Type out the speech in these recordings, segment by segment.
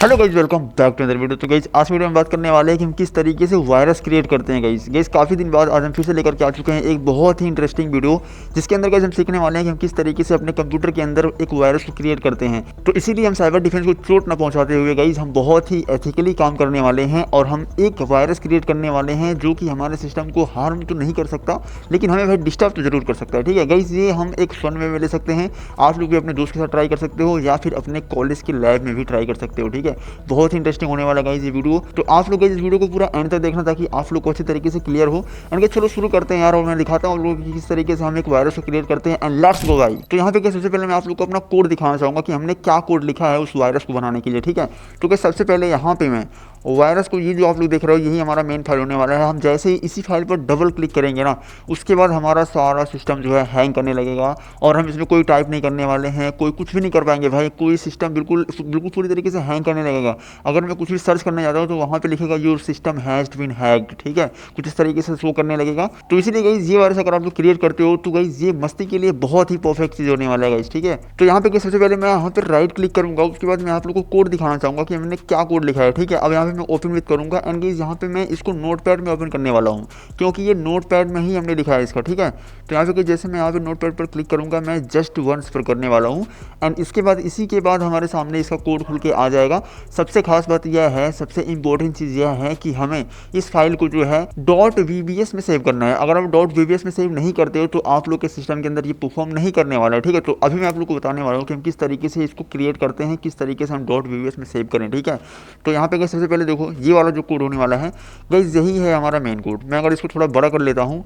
Hello guys, welcome back to other video. तो guys आज video में बात करने वाले हैं कि हम किस तरीके से वायरस क्रिएट करते हैं। गाइज काफ़ी दिन बाद आज हम फिर से लेकर के आ चुके हैं एक बहुत ही इंटरेस्टिंग वीडियो, जिसके अंदर गाइज हम सीखने वाले हैं कि हम किस तरीके से अपने कंप्यूटर के अंदर एक वायरस को क्रिएट करते हैं। तो इसीलिए हम साइबर डिफेंस को चोट न पहुंचाते हुए गाइज हम बहुत ही एथिकली काम करने वाले हैं और हम एक वायरस क्रिएट करने वाले हैं जो कि हमारे सिस्टम को हार्म तो नहीं कर सकता, लेकिन हमें भाई डिस्टर्ब तो जरूर कर सकता है। ठीक है गाइज, ये हम एक फन वे में ले सकते हैं। आप लोग भी अपने दोस्त के साथ ट्राई कर सकते हो या फिर अपने कॉलेज के लैब में भी ट्राई कर सकते हो। ठीक है, बहुत ही इंटरेस्टिंग होने वाला गाइस ये वीडियो। तो आप लोग इस वीडियो को पूरा एंड तक देखना ताकि आप लोग को अच्छी तरीके से क्लियर हो। एंड चलो शुरू करते हैं यार, और मैं दिखाता हूँ आप लोगों को किस तरीके से हम एक वायरस को क्रिएट करते हैं। एंड लेट्स गो भाई। तो यहाँ पे सबसे पहले मैं आप लोग को अपना कोड दिखाना चाहूँगा कि हमने क्या कोड लिखा है उस वायरस को बनाने के लिए। ठीक है, तो क्या सबसे पहले यहाँ पे मैं वायरस को, ये जो आप लोग देख रहे हो यही हमारा मेन फाइल होने वाला है। हम जैसे ही इसी फाइल पर डबल क्लिक करेंगे ना, उसके बाद हमारा सारा सिस्टम जो है हैंग करने लगेगा और हम इसमें कोई टाइप नहीं करने वाले हैं, कोई कुछ भी नहीं कर पाएंगे भाई। कोई सिस्टम बिल्कुल बिल्कुल पूरी तरीके से हैंग करने लगेगा। अगर मैं कुछ भी सर्च करने जाता हूँ तो वहाँ पे लिखेगा your system has been hacked. ठीक है, कुछ इस तरीके से शो करने लगेगा। तो इसीलिए गाइस ये वायरस अगर आप लोग क्रिएट करते हो तो गाइस ये मस्ती के लिए बहुत ही परफेक्ट चीज़ होने वाला है गाइस। ठीक है, तो यहाँ पे सबसे पहले मैं यहाँ पे राइट क्लिक करूँगा, उसके बाद मैं आप लोग को कोड दिखाना चाहूँगा कि मैंने क्या कोड लिखा है। ठीक है, अब यहाँ पे मैं ओपन विद करूँगा एंड गाइस यहाँ पे मैं इसको नोटपैड में ओपन करने वाला हूँ, क्योंकि ये नोटपैड में ही हमने लिखा है इसका। ठीक है, तो यहाँ पे जैसे मैं यहाँ पे नोटपैड पर क्लिक करूँगा, मैं जस्ट वंस पर करने वाला हूँ एंड इसके बाद इसी के बाद हमारे सामने इसका कोड खुल के आ जाएगा। सबसे खास बात यह है, सबसे इंपॉर्टेंट चीज़ यह है कि हमें इस फाइल को जो है .vbs में सेव करना है। अगर आप .vbs में सेव नहीं करते हो तो आप लोग के सिस्टम के अंदर ये परफॉर्म नहीं करने वाला है। ठीक है, तो अभी मैं आप लोग को बताने वाला हूँ कि हम किस तरीके से इसको क्रिएट करते हैं, किस तरीके से हम .vbs में सेव करें। ठीक है, तो यहाँ पे सबसे पहले देखो ये वाला जो कोड होने वाला है गाइस, यही है हमारा मेन कोड। मैं अगर इसको थोड़ा बड़ा कर लेता हूँ,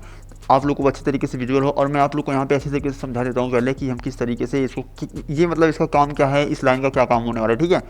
आप लोग को अच्छी तरीके से विजुअल हो, और मैं आप लोग को यहाँ पे अच्छी तरीके से समझा देता हूँ पहले कि हम किस तरीके से इसको, ये मतलब इसका काम क्या है, इस लाइन का क्या काम होने वाला है। ठीक है,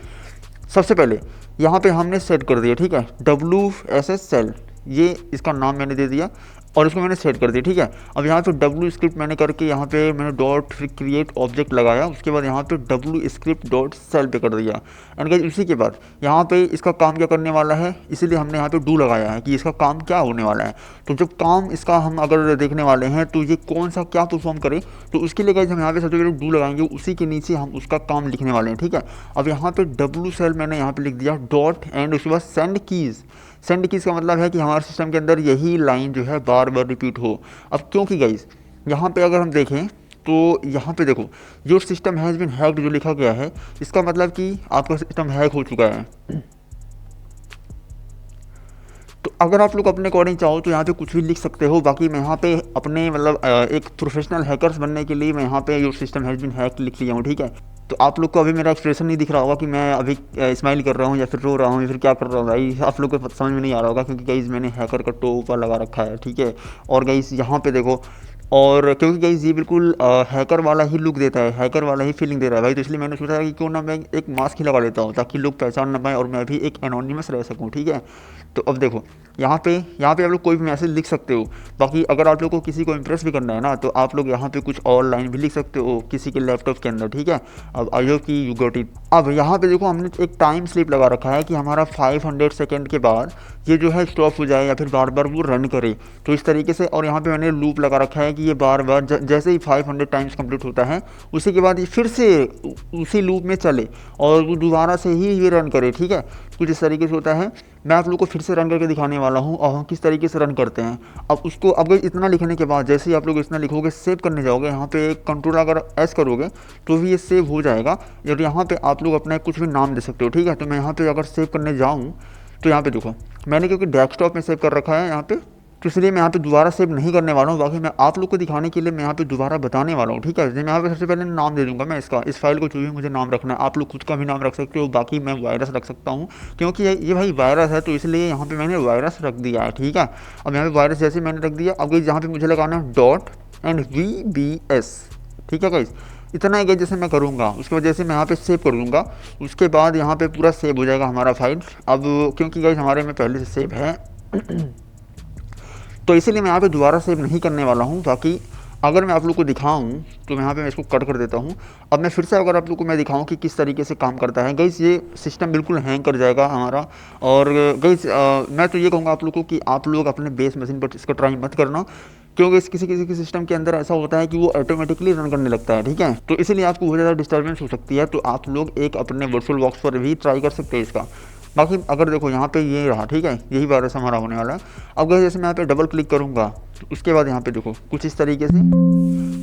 सबसे पहले यहाँ पे हमने सेट कर दिया। ठीक है, WSS सेल, ये इसका नाम मैंने दे दिया और इसको मैंने सेट कर दिया। ठीक है, अब यहाँ पे W स्क्रिप्ट मैंने करके यहाँ पे मैंने डॉट फिर क्रिएट ऑब्जेक्ट लगाया, उसके बाद यहाँ पे W स्क्रिप्ट डॉट सेल पे कर दिया। एंड गाइस उसी के बाद यहाँ पे इसका काम क्या करने वाला है, इसीलिए हमने यहाँ पे डू लगाया है कि इसका काम क्या होने वाला है। तो जब काम इसका हम अगर देखने वाले हैं तो ये कौन सा क्या परफॉर्म करे, तो उसके लिए गाइस हम यहाँ पे सबसे पहले डू लगाएंगे, उसी के नीचे हम उसका काम लिखने वाले हैं। ठीक है, अब यहाँ पे W सेल मैंने यहाँ पे लिख दिया डॉट एंड उसके बाद सेंड कीज़। सेंड कीज़ का मतलब है कि हमारे सिस्टम के अंदर यही लाइन जो है बार बार रिपीट हो। अब क्योंकि गाइस यहाँ पे अगर हम देखें तो यहाँ पे देखो your system has been hacked जो लिखा गया है, इसका मतलब कि आपका सिस्टम हैक हो चुका है। तो अगर आप लोग अपने अकॉर्डिंग चाहो तो यहाँ पे कुछ भी लिख सकते हो। बाकी मैं यहाँ पे अपने मतलब एक प्रोफेशनल हैकर्स बनने के लिए मैं यहाँ पे your system has been hacked लिख लिया हूँ। ठीक है, तो आप लोग को अभी मेरा एक्सप्रेशन नहीं दिख रहा होगा कि मैं अभी स्माइल कर रहा हूँ या फिर रो रहा हूँ या फिर क्या कर रहा हूँ भाई, आप लोग को समझ में नहीं आ रहा होगा क्योंकि गाइस मैंने हैकर का टोपा लगा रखा है। ठीक है, और गाइस यहाँ पे देखो, और क्योंकि गाइस ये बिल्कुल हैकर वाला ही लुक देता है, हैकर वाला ही फीलिंग दे रहा है भाई, तो इसलिए मैंने सोचा कि क्यों ना मैं एक मास्क ही लगा लेता हूँ ताकि लोग पहचान ना पाए और मैं भी एक एनोनिमस रह सकूँ। ठीक है, तो अब देखो यहाँ पे आप लोग कोई भी मैसेज लिख सकते हो। बाकी अगर आप लोग को किसी को इम्प्रेस भी करना है ना, तो आप लोग यहाँ पे कुछ और लाइन भी लिख सकते हो किसी के लैपटॉप के अंदर। ठीक है, अब आई होप कि यू गॉट इट। अब यहाँ पे देखो हमने एक टाइम स्लिप लगा रखा है कि हमारा 500 सेकेंड के बाद ये जो है स्टॉप हो जाए या फिर बार बार वो रन करे, तो इस तरीके से। और यहाँ पे मैंने लूप लगा रखा है कि ये बार बार जैसे ही 500 टाइम्स कंप्लीट होता है उसी के बाद ये फिर से उसी लूप में चले और वो दोबारा से ही ये रन करे। ठीक है, कुछ इस तरीके से होता है। मैं आप लोग को फिर से रन करके दिखाने वाला हूँ और हम किस तरीके से रन करते हैं। अब उसको अब इतना लिखने के बाद जैसे ही आप लोग इतना लिखोगे, सेव करने जाओगे, यहाँ पे कंट्रोल अगर एस करोगे तो भी ये सेव हो जाएगा। और यहाँ पे आप लोग अपना कुछ भी नाम दे सकते हो। ठीक है, तो मैं यहाँ पे अगर सेव करने जाऊँ तो यहाँ पे देखो मैंने क्योंकि डेस्कटॉप में सेव कर रखा है यहाँ पे, तो इसलिए मैं यहाँ पे दोबारा सेव नहीं करने वाला हूँ। बाकी मैं आप लोग को दिखाने के लिए मैं यहाँ पे दोबारा बताने वाला हूँ। ठीक है, मैं यहाँ पे सबसे पहले नाम दे दूँगा मैं इसका, इस फाइल को जो भी मुझे नाम रखना है। आप लोग खुद का भी नाम रख सकते हो, बाकी मैं वायरस रख सकता हूँ क्योंकि ये भाई वायरस है, तो इसलिए यहाँ पे मैंने वायरस रख दिया है। ठीक है, अब यहाँ पे वायरस जैसे मैंने रख दिया, अब यहाँ पे मुझे लगाना है डॉट एंड VBS। ठीक है गाइस, इतना ही जैसे मैं करूँगा, उसके बाद जैसे मैं यहाँ पे सेव कर दूँगा, उसके बाद यहाँ पे पूरा सेव हो जाएगा हमारा फाइल। अब क्योंकि गाइस हमारे में पहले से सेव है तो इसीलिए मैं यहाँ पे दोबारा सेव नहीं करने वाला हूँ। बाकी अगर मैं आप लोग को दिखाऊं तो मैं यहाँ पे मैं इसको कट कर देता हूँ। अब मैं फिर से अगर आप लोग को मैं दिखाऊं कि किस तरीके से काम करता है, गाइस ये सिस्टम बिल्कुल हैंग कर जाएगा हमारा। और गाइस मैं तो ये कहूँगा आप लोग को कि आप लोग अपने बेस मशीन पर इसका ट्राई मत करना, क्योंकि किसी किसी के सिस्टम के अंदर ऐसा होता है कि वो ऑटोमेटिकली रन करने लगता है, ठीक है। तो इसीलिए आपको बहुत ज़्यादा डिस्टर्बेंस हो सकती है, तो आप लोग एक अपने वर्चुअल बॉक्स पर भी ट्राई कर सकते हैं इसका। बाकी अगर देखो यहाँ पे ये रहा, ठीक है, यही वायरस हमारा होने वाला है। अब जैसे मैं यहाँ पे डबल क्लिक करूँगा, उसके बाद यहाँ पे देखो कुछ इस तरीके से,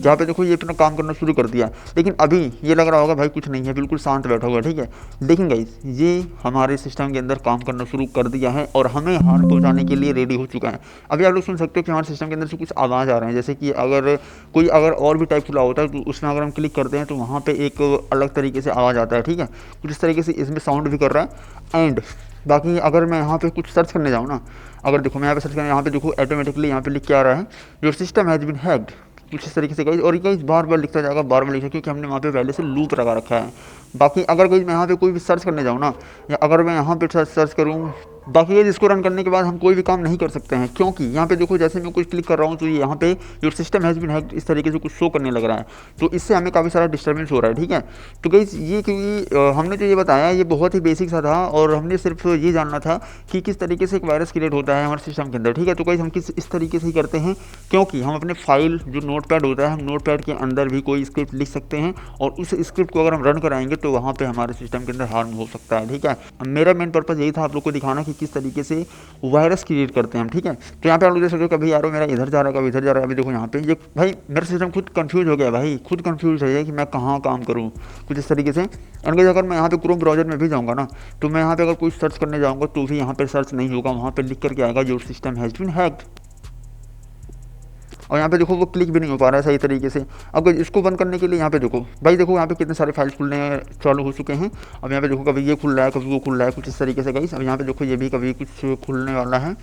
जहाँ पे देखो ये अपना काम करना शुरू कर दिया। लेकिन अभी ये लग रहा होगा भाई कुछ नहीं है, बिल्कुल शांत बैठा हुआ है, ठीक है। लेकिन गाइस ये हमारे सिस्टम के अंदर काम करना शुरू कर दिया है और हमें हार्म पहुँचाने के लिए रेडी हो चुका है। अभी आप लोग सुन सकते हो कि हमारे सिस्टम के अंदर से कुछ आवाज़ आ रहे हैं, जैसे कि अगर और भी टाइप खुला होता है तो उसमें अगर हम क्लिक करते हैं तो वहाँ पर एक अलग तरीके से आवाज़ आता है, ठीक है। कुछ इस तरीके से इसमें साउंड भी कर रहा है। एंड बाकी अगर मैं यहाँ पे कुछ सर्च करने जाऊँ ना, अगर देखो मैं यहाँ पे सर्च करने, यहाँ पे देखो ऑटोमेटिकली यहाँ पे लिख के आ रहा है your system has been hacked, कुछ इस तरीके से गाइस। और ये बार बार लिखता जाएगा, बार बार लिखा, क्योंकि हमने वहाँ पे पहले से लूप लगा रखा है। बाकी अगर गाइस मैं यहाँ पे कोई भी सर्च करने जाऊँ ना, या अगर मैं यहाँ पे सर्च करूँ, बाकी ये इसको रन करने के बाद हम कोई भी काम नहीं कर सकते हैं, क्योंकि यहाँ पे देखो जैसे मैं कुछ क्लिक कर रहा हूँ तो ये यहाँ पे your system has been hacked इस तरीके से कुछ शो करने लग रहा है। तो इससे हमें काफ़ी सारा डिस्टर्बेंस हो रहा है, ठीक है। तो गाइस ये क्योंकि हमने जो ये बताया ये बहुत ही बेसिक सा था और हमने सिर्फ ये जानना था कि किस तरीके से एक वायरस क्रिएट होता है हमारे सिस्टम के अंदर, ठीक है। तो गाइस हम इस तरीके से ही करते हैं, क्योंकि हम अपने फाइल जो नोटपैड होता है, हम नोटपैड के अंदर भी कोई स्क्रिप्ट लिख सकते हैं और उस स्क्रिप्ट को अगर हम रन कराएंगे तो वहाँ पे हमारे सिस्टम के अंदर हार्म हो सकता है, ठीक है। मेरा मेन पर्पज़ यही था आप लोग को दिखाना कि किस तरीके से वायरस क्रिएट करते हैं हम, ठीक है। तो यहाँ पे आप लोग देख सकते हो कभी यारो मेरा इधर जा रहा है, कभी इधर जा रहा है। अभी देखो यहाँ पे ये भाई मेरा सिस्टम खुद कंफ्यूज हो गया भाई, खुद कंफ्यूज है कि मैं कहाँ काम करूँ, कुछ इस तरीके से। एंड अगर मैं यहाँ पे क्रोम ब्राउजर में भी जाऊँगा ना, तो मैं यहाँ पे अगर कुछ सर्च करने जाऊँगा तो भी यहाँ पे सर्च नहीं होगा, वहाँ पे लिख करके आएगा your system has been hacked. और यहाँ पे देखो वो क्लिक भी नहीं हो पा रहा है सही तरीके से। अब इसको बंद करने के लिए यहाँ पे देखो भाई, देखो यहाँ पे कितने सारे फाइल्स खुलने चालू हो चुके हैं। अब यहाँ पे देखो कभी ये खुल रहा है, कभी वो खुल रहा है, कुछ इस तरीके से गाइस। अब यहाँ पे देखो ये भी कभी कुछ खुलने वाला है।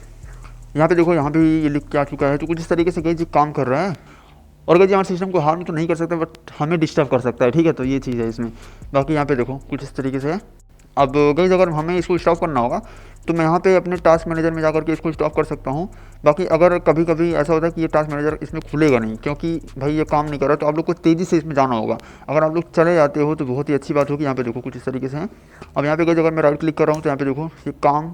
यहाँ पे देखो यहाँ पे ये लिख के आ चुका है, तो कुछ इस तरीके से गाइस ये काम कर रहा है। और अगर हमारे सिस्टम को हार्म तो नहीं कर सकता, बट हमें डिस्टर्ब कर सकता है, ठीक है। तो ये चीज़ है इसमें। बाकी यहाँ पे देखो कुछ इस तरीके से है। अब गाइस अगर हमें इसको स्टॉप करना होगा तो मैं यहाँ पे अपने टास्क मैनेजर में जाकर के इसको स्टॉप कर सकता हूँ। बाकी अगर कभी कभी ऐसा होता है कि ये टास्क मैनेजर इसमें खुलेगा नहीं, क्योंकि भाई ये काम नहीं कर रहा, तो आप लोग को तेज़ी से इसमें जाना होगा। अगर आप लोग चले जाते हो तो बहुत ही अच्छी बात होगी। यहाँ पे देखो कुछ इस तरीके से है। अब यहाँ पे गाइस अगर मैं राइट क्लिक कर रहा हूँ तो यहाँ पे देखो ये काम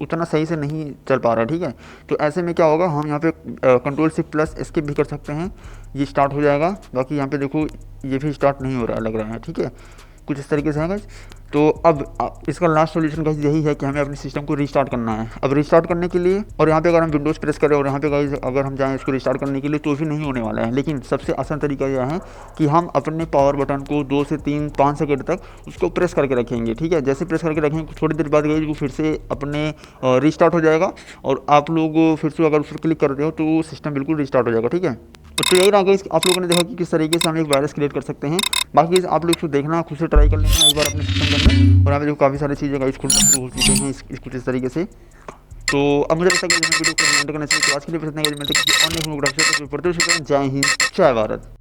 उतना सही से नहीं चल पा रहा है, ठीक है। तो ऐसे में क्या होगा, हम यहाँ पे Ctrl+Shift+ एस्केप भी कर सकते हैं, ये स्टार्ट हो जाएगा। बाकी यहाँ पे देखो ये भी स्टार्ट नहीं हो रहा है, लग रहा है, ठीक है। कुछ इस तरीके से है गाइस। तो अब इसका लास्ट सॉल्यूशन गाइस यही है कि हमें अपने सिस्टम को रीस्टार्ट करना है। अब रीस्टार्ट करने के लिए, और यहाँ पे अगर हम विंडोज़ प्रेस करें और यहाँ पे गाइस अगर हम जाएँ इसको रीस्टार्ट करने के लिए तो भी नहीं होने वाला है। लेकिन सबसे आसान तरीका यह है कि हम अपने पावर बटन को 2 से 3 5 सेकेंड तक उसको प्रेस करके रखेंगे, ठीक है। जैसे प्रेस करके रखेंगे थोड़ी देर बाद गाइस वो फिर से अपने रीस्टार्ट हो जाएगा और आप लोग फिर से अगर उस पर क्लिक करते हो तो सिस्टम बिल्कुल रीस्टार्ट हो जाएगा, ठीक है। तो यही रहा गाइस, आप लोगों ने देखा कि किस तरीके से हम एक वायरस क्रिएट कर सकते हैं। बाकी आप लोग इसको देखना, खुद से ट्राई कर लेना एक बार अपने सिस्टम के अंदर। और यहाँ पे जो काफ़ी सारी चीज़ें गाइस खुलना शुरू हो चुके हैं कुछ इस तरीके से। तो अब मुझे लगता है कि वीडियो को एंड करना चाहिए। तो आज के लिए इतना ही, मिलते हैं किसी अन्य फोटोग्राफी से। जय हिंद, जय भारत।